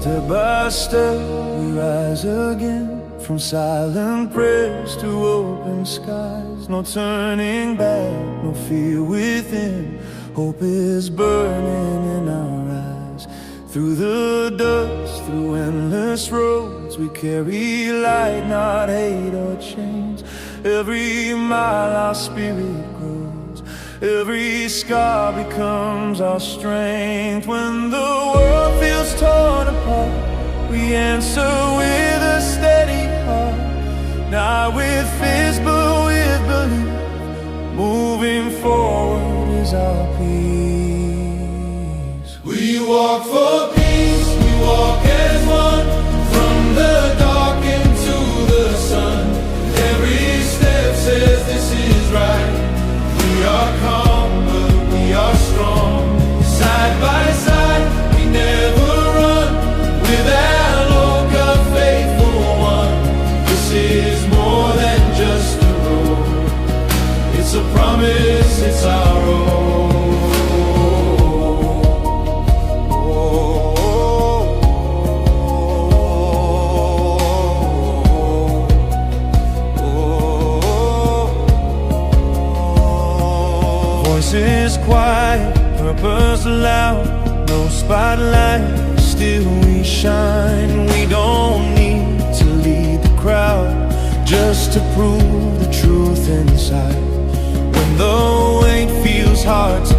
Step by step we rise again, from silent prayers to open skies. No turning back, no fear within. Hope is burning in our eyes. Through the dust, through endless roads, we carry light, not hate or chains. Every mile our spirit grows, every scar becomes our strength. When the world feels torn apart, we answer with a steady heart. Not with fears but with belief, moving forward is our peace. We walk for peace, we walk as one, from the dark into the sun. Every step says this is right. We are calm but we are strong. Side by side we never run. With Aloka, faithful one. This is more than just a road. It's a promise, it's our own. Voices quiet, purpose loud, no spotlight, still we shine. We don't need to lead the crowd, just to prove the truth inside. When the weight feels hard to